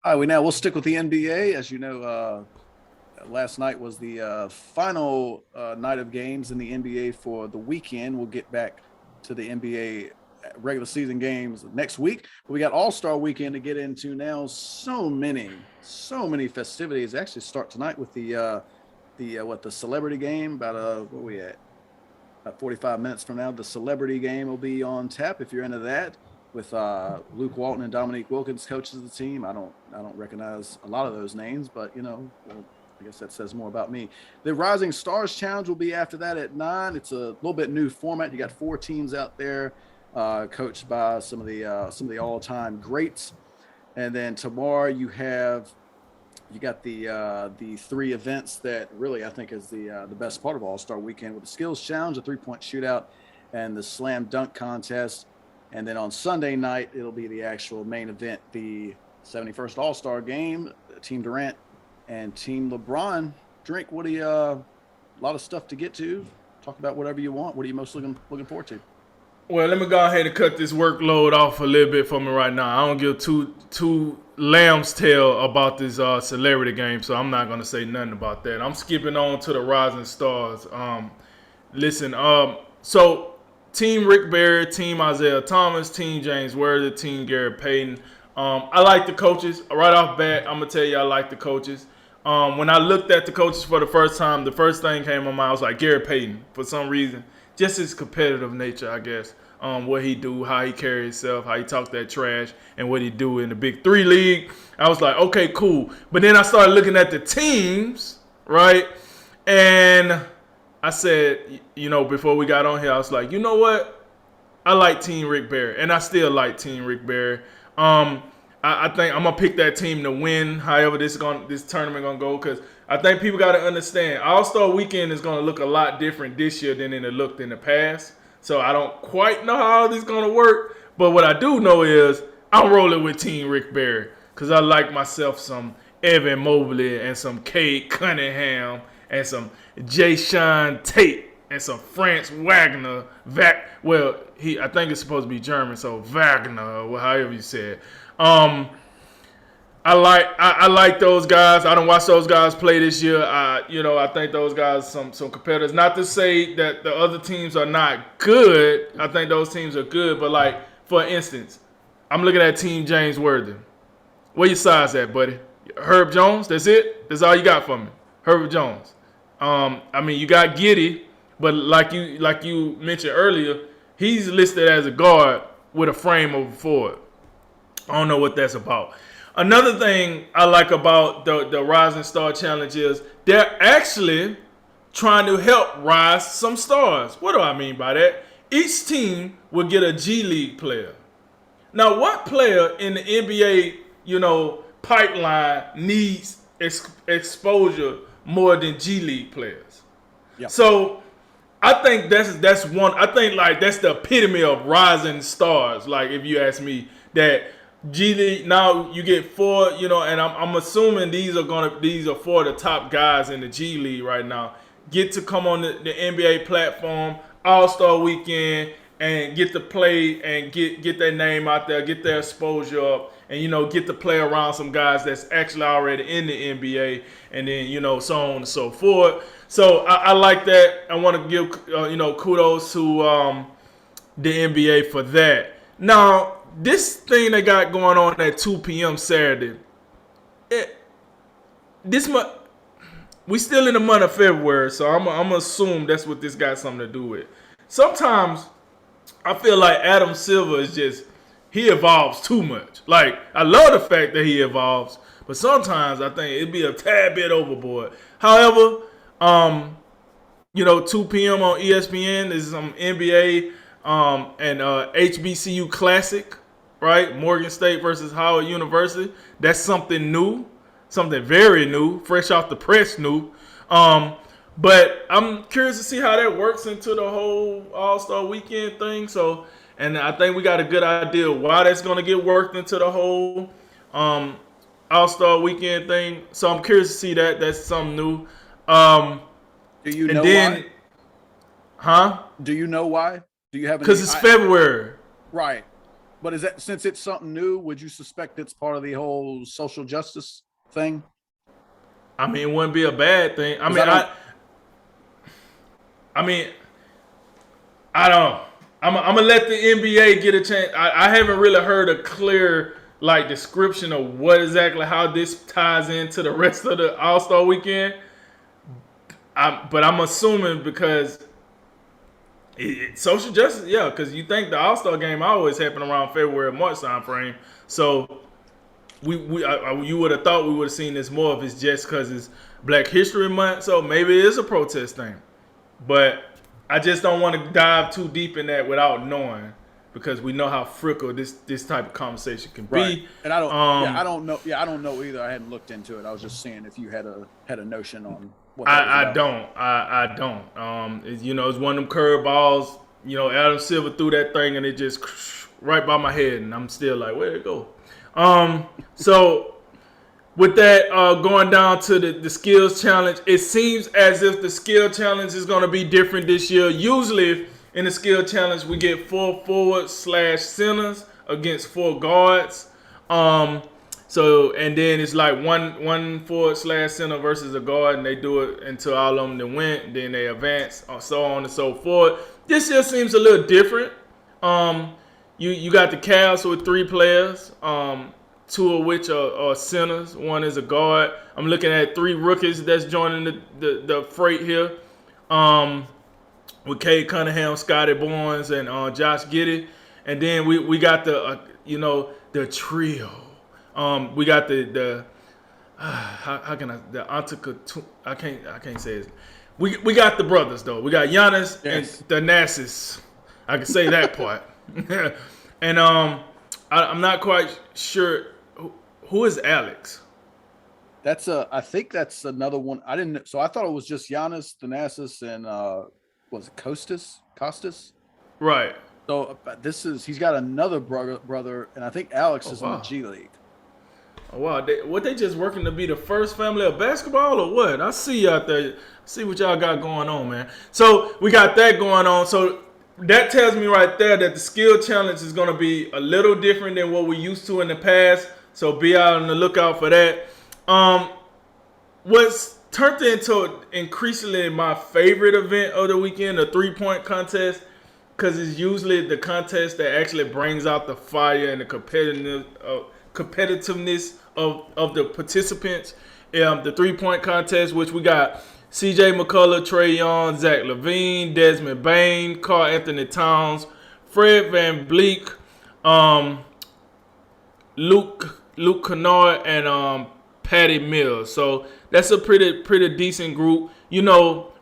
All right, we'll stick with the NBA. As you know, last night was the final night of games in the NBA for the weekend. We'll get back to the NBA regular season games next week. But we got All Star Weekend to get into now. So many festivities. Actually, start tonight with the celebrity game. About what are we at? About 45 minutes from now, the celebrity game will be on tap if you're into that. With Luke Walton and Dominique Wilkins, coaches of the team. I don't recognize a lot of those names, but well, I guess that says more about me. The Rising Stars Challenge will be after that at 9. It's a little bit new format. You got 4 teams out there, coached by some of the all-time greats. And then tomorrow you got the 3 events that really I think is the best part of All Star Weekend, with the Skills Challenge, a 3-point shootout, and the Slam Dunk Contest. And then on Sunday night, it'll be the actual main event, the 71st All Star Game, Team Durant and Team LeBron. Drink. What do you? A lot of stuff to get to. Talk about whatever you want. What are you most looking forward to? Well, let me go ahead and cut this workload off a little bit for me right now. I don't give two lamb's tail about this celebrity game, so I'm not gonna say nothing about that. I'm skipping on to the Rising Stars. Listen, so Team Rick Barry, Team Isaiah Thomas, Team James Worthy, Team Gary Payton. I like the coaches. Right off bat, I'm gonna tell you I like the coaches. When I looked at the coaches for the first time, the first thing came to my mind, I was like Gary Payton for some reason. Just his competitive nature, I guess. What he do, how he carry himself, how he talk that trash, and what he do in the Big Three league. I was like, okay, cool. But then I started looking at the teams, right? And I said, before we got on here, I was like, you know what? I like Team Rick Barry, and I still like Team Rick Barry. I think I'm gonna pick that team to win. However, this tournament gonna go, because I think people got to understand All Star Weekend is gonna look a lot different this year than it looked in the past. So I don't quite know how this is gonna work, but what I do know is I'm rolling with Team Rick Barry because I like myself some Evan Mobley and some Cade Cunningham and some Jay Sean Tate and some France Wagner. I think it's supposed to be German, so Wagner, or however you say it. I like those guys. I don't watch those guys play this year. I think those guys some competitors. Not to say that the other teams are not good. I think those teams are good. But like for instance, I'm looking at Team James Worthy. Where your size at, buddy? Herb Jones. That's it. That's all you got for me. Herb Jones. You got Giddy, but like you mentioned earlier, he's listed as a guard with a frame of a forward. I don't know what that's about. Another thing I like about the Rising Star Challenge is they're actually trying to help rise some stars. What do I mean by that? Each team will get a G League player. Now, what player in the NBA, pipeline needs exposure more than G League players? Yeah. So I think that's one. I think like that's the epitome of rising stars. Like if you ask me, that G League now you get 4, and I'm assuming these are 4 of the top guys in the G League right now. Get to come on the NBA platform, All Star Weekend, and get to play and get their name out there, get their exposure up, and get to play around some guys that's actually already in the NBA, and then so on and so forth. So I like that. I want to give kudos to the NBA for that. Now this thing they got going on at 2 p.m. Saturday, this month we still in the month of February, so I'm gonna assume that's what this got something to do with. Sometimes I feel like Adam Silver he evolves too much. Like I love the fact that he evolves, but sometimes I think it'd be a tad bit overboard. However, 2 p.m. on ESPN is some NBA and HBCU Classic, right? Morgan State versus Howard University. That's something new, something very new, fresh off the press new. But I'm curious to see how that works into the whole All-Star Weekend thing. So, and I think we got a good idea why that's going to get worked into the whole All-Star Weekend thing. So I'm curious to see that. That's something new. Do you And know then, why? huh? Do you know why? Do you have Because any? it's February. Right. But is that, since it's something new, would you suspect it's part of the whole social justice thing? I mean, it wouldn't be a bad thing. I 'Cause mean, I don't. I mean, I don't. I'm gonna let the NBA get a chance. I haven't really heard a clear like description of what exactly how this ties into the rest of the All Star weekend. But I'm assuming because social justice, yeah, because you think the All Star game always happen around February, March time frame. So you would have thought we would have seen this more if it's just because it's Black History Month. So maybe it is a protest thing, but I just don't want to dive too deep in that without knowing, because we know how fickle this type of conversation can be. Right. And I don't. Yeah, I don't know. Yeah, I don't know either. I hadn't looked into it. I was just seeing if you had a notion on what that was I about. don't. I don't. It's one of them curveballs. Adam Silver threw that thing and it just right by my head, and I'm still like, where'd it go? So with that, going down to the skills challenge, it seems as if the skill challenge is going to be different this year. Usually in the skill challenge, we get 4 forward/centers against 4 guards. And then it's like one forward/center versus a guard, and they do it until all of them then win. Then they advance, so on and so forth. This year seems a little different. You got the Cavs with 3 players, 2 of which are centers. 1 is a guard. I'm looking at 3 rookies that's joining the freight here. With Cade Cunningham, Scotty Barnes, and Josh Giddey. And then we got the trio. We got the how can the Antetokounmpo, I can't say it. We got the brothers though. We got Giannis and Thanasis. I can say that part. And I'm not quite sure who is Alex. I think that's another one. I didn't. So I thought it was just Giannis, Thanasis, and was it Costas? Right. So he's got another brother, and I think Alex is in the G League. Oh, wow. They just working to be the first family of basketball or what? I see you out there. See what y'all got going on, man. So we got that going on. So that tells me right there that the skill challenge is going to be a little different than what we used to in the past. So be out on the lookout for that. What's turned into increasingly my favorite event of the weekend, a 3-point contest, because it's usually the contest that actually brings out the fire and the competitiveness of the participants. The 3-point contest, which we got C.J. McCullough, Trae Young, Zach LaVine, Desmond Bane, Karl Anthony Towns, Fred VanVleet, Luke Kennard, and Patty Mills. So that's a pretty decent group.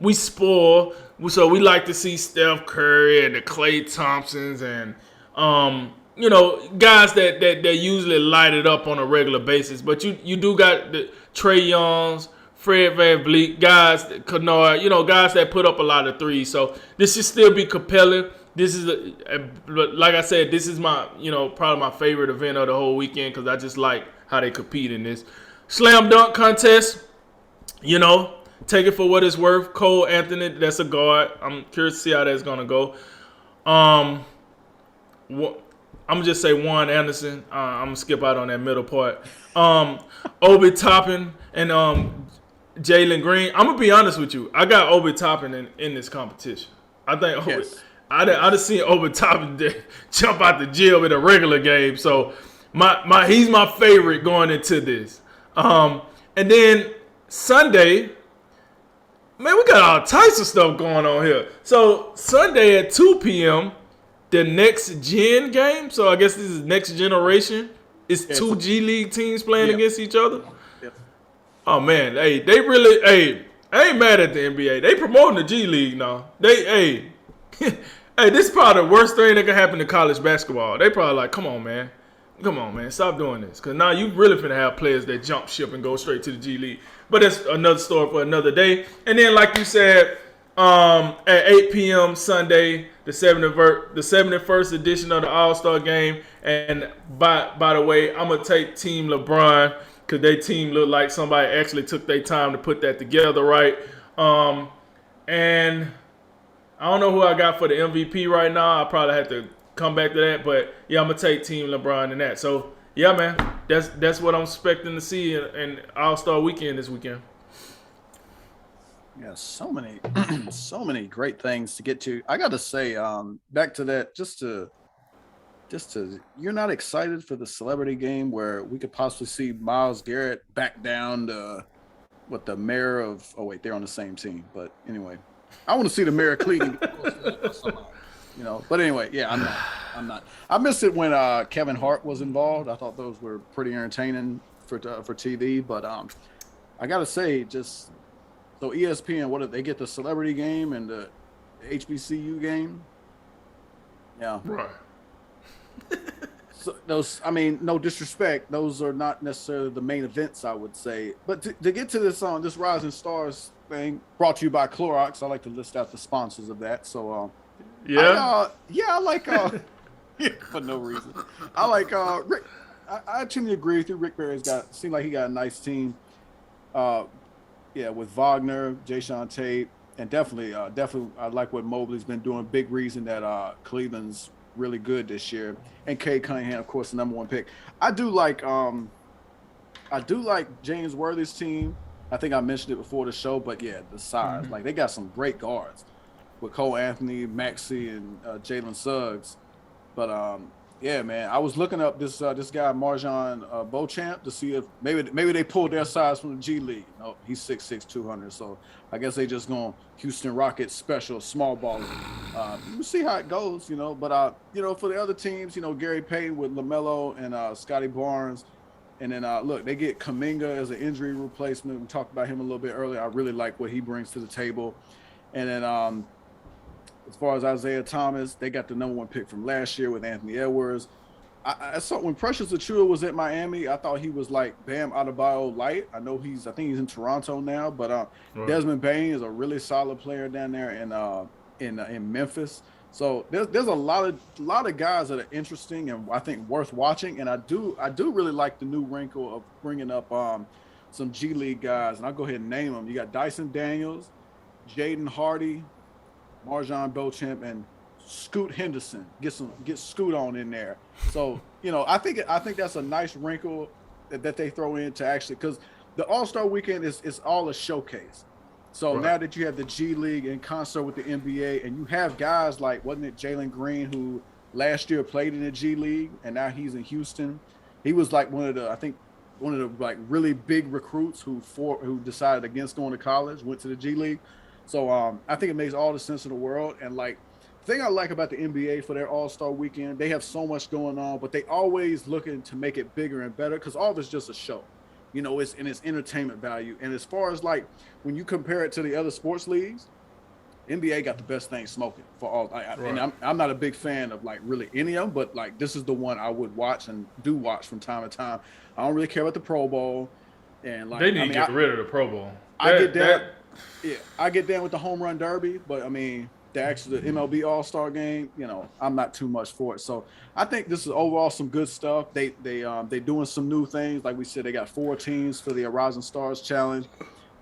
We spoil, so we like to see Steph Curry and the Klay Thompsons and guys that usually light it up on a regular basis. But you do got the Trae Youngs, Fred VanVleet, guys, Kennard, guys that put up a lot of threes. So this should still be compelling. This is, like I said, this is my, probably my favorite event of the whole weekend, because I just like how they compete in this. Slam dunk contest, take it for what it's worth. Cole Anthony, that's a guard. I'm curious to see how that's going to go. I'm going to just say Juan Anderson. I'm going to skip out on that middle part. Obi Toppin and Jalen Green. I'm going to be honest with you. I got Obi Toppin in this competition. I think I'd have seen Obi Toppin jump out the jail in a regular game. So he's my favorite going into this. And then Sunday, man, we got all types of stuff going on here. So Sunday at 2 p.m., the Next Gen game. So I guess this is Next Generation. It's 2 G League teams playing against each other. Yep. Oh man, hey, I ain't mad at the NBA. They promoting the G League now. Hey, this is probably the worst thing that can happen to college basketball. They probably like, come on, man, stop doing this. Because now you really finna have players that jump ship and go straight to the G League. But that's another story for another day. And then, like you said, at 8 p.m. Sunday, the 71st edition of the All-Star Game. And by the way, I'm going to take Team LeBron, because their team looked like somebody actually took their time to put that together right. And I don't know who I got for the MVP right now. I probably have to come back to that. But yeah, I'm gonna take Team LeBron in that. So yeah, man, that's what I'm expecting to see in All-Star Weekend this weekend. Yeah, so many, so many great things to get to. I got to say, back to that, you're not excited for the celebrity game where we could possibly see Myles Garrett back down to what the mayor of? Oh wait, they're on the same team. But anyway, I want to see the mayor of Cleveland get close to that or somebody, you know. But anyway, yeah, I'm not. I missed it when Kevin Hart was involved. I thought those were pretty entertaining for TV. But I got to say, just so ESPN, what did they get the celebrity game and the HBCU game? Yeah. Right. So those, I mean, no disrespect, those are not necessarily the main events, I would say. But to get to this this Rising Stars thing, brought to you by Clorox. I like to list out the sponsors of that. So Yeah. I like for no reason. I like Rick. I tend to agree with you. Rick Barry's seemed like he got a nice team. Yeah, with Wagner, Jayshawn Tate, and definitely I like what Mobley's been doing. Big reason that Cleveland's really good this year. And Cade Cunningham, of course, the number one pick. I do like James Worthy's team. I think I mentioned it before the show, but yeah, the size. Like they got some great guards with Cole Anthony, Maxey, and Jalen Suggs. But yeah, man, I was looking up this guy Marjan Beauchamp to see if maybe they pulled their size from the G League. No, he's 6'6", 200. So I guess they just going Houston Rockets special small ball. We'll see how it goes, you know. But you know, for the other teams, you know, Gary Payton with LaMelo and Scotty Barnes, and then look, they get Kuminga as an injury replacement. We talked about him a little bit earlier. I really like what he brings to the table. And then as far as Isaiah Thomas, they got the number one pick from last year with Anthony Edwards. I saw when Precious Achiuwa was at Miami, I thought he was like Bam Adebayo light. I think he's in Toronto now, but right. Desmond Bane is a really solid player down there in Memphis. So there's a lot of guys that are interesting and I think worth watching. And I do really like the new wrinkle of bringing up some G League guys, and I'll go ahead and name them. You got Dyson Daniels, Jaden Hardy, Marjan Beauchamp, and Scoot Henderson. Get Scoot on in there. So you know, I think that's a nice wrinkle that they throw in to actually, because the All-Star Weekend is all a showcase. So right. Now that you have the G League in concert with the NBA, and you have guys like, wasn't it Jalen Green, who last year played in the G League and now he's in Houston. He was like one of the like really big recruits who decided against going to college, went to the G League. So I think it makes all the sense in the world. And like, the thing I like about the NBA for their All-Star Weekend, they have so much going on, but they always looking to make it bigger and better, because all of it's just a show. You know, it's entertainment value. And as far as like when you compare it to the other sports leagues, NBA got the best thing smoking for all. Right. And I'm not a big fan of like really any of them, but like this is the one I would watch and do watch from time to time. I don't really care about the Pro Bowl, and like they need to get rid of the Pro Bowl. I get down with the home run derby, but I mean the MLB All-Star game, you know, I'm not too much for it. So I think this is overall some good stuff. They doing some new things. Like we said, they got 4 teams for the Rising Stars Challenge.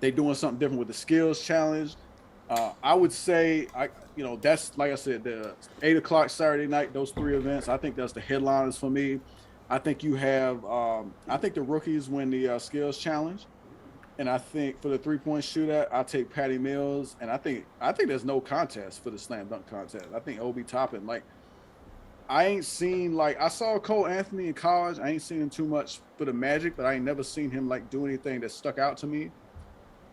They doing something different with the Skills Challenge. I would say, that's, like I said, the 8 o'clock Saturday night, those 3 events, I think that's the headliners for me. I think you have, I think the rookies win the Skills Challenge. And I think for the 3-point shootout, I'll take Patty Mills. And I think there's no contest for the slam dunk contest. I think Obi Toppin, like, I saw Cole Anthony in college. I ain't seen him too much for the Magic, but I ain't never seen him like do anything that stuck out to me.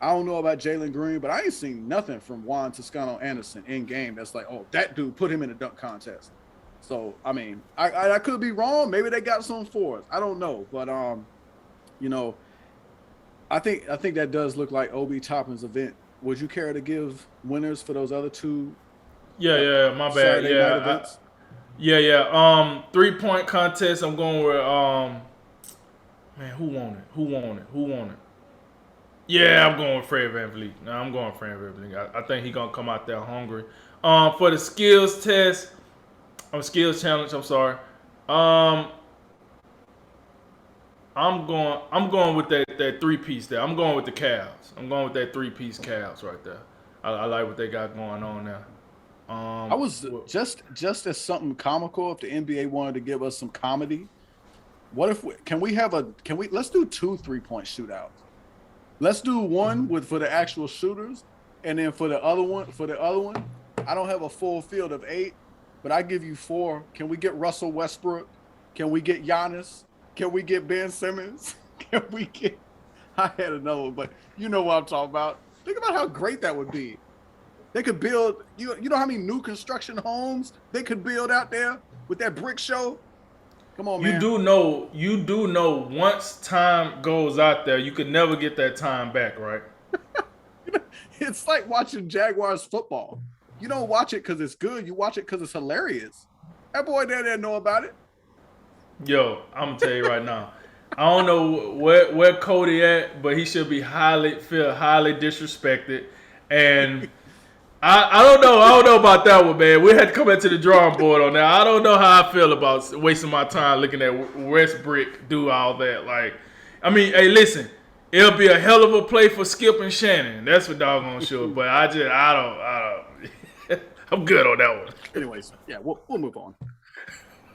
I don't know about Jalen Green, but I ain't seen nothing from Juan Toscano Anderson in game that's like, oh, that dude, put him in a dunk contest. So, I mean, I could be wrong. Maybe they got some for us. I don't know. But, I think that does look like Obi Toppin's event. Would you care to give winners for those other 2? Yeah, my bad. Yeah. 3-point contest. I'm going with man, who won it? Yeah, I'm going with Fred VanVleet. No, I'm going with Fred VanVleet. I think he's gonna come out there hungry. For the skills challenge, I'm sorry. I'm going with that 3-piece there. I'm going with the Cavs. I'm going with that 3-piece Cavs right there. I like what they got going on now. I was just as something comical. If the NBA wanted to give us some comedy, what if let's do 2 3-point shootouts. Let's do one for the actual shooters, and then for the other one, I don't have a full field of 8, but I give you 4. Can we get Russell Westbrook? Can we get Giannis? Can we get Ben Simmons? Can we get? I had another one, but you know what I'm talking about. Think about how great that would be. They could build. You know how many new construction homes they could build out there with that brick show. Come on, man. You do know once time goes out there, you could never get that time back, right? It's like watching Jaguars football. You don't watch it because it's good. You watch it because it's hilarious. That boy there didn't know about it. Yo, I'm gonna tell you right now. I don't know where Cody at, but he should be feel highly disrespected. And I don't know. I don't know about that one, man. We had to come back to the drawing board on that. I don't know how I feel about wasting my time looking at Westbrook do all that. Like, I mean, hey, listen, it'll be a hell of a play for Skip and Shannon. That's for doggone sure. But I don't. I'm good on that one. Anyways, yeah, we'll move on.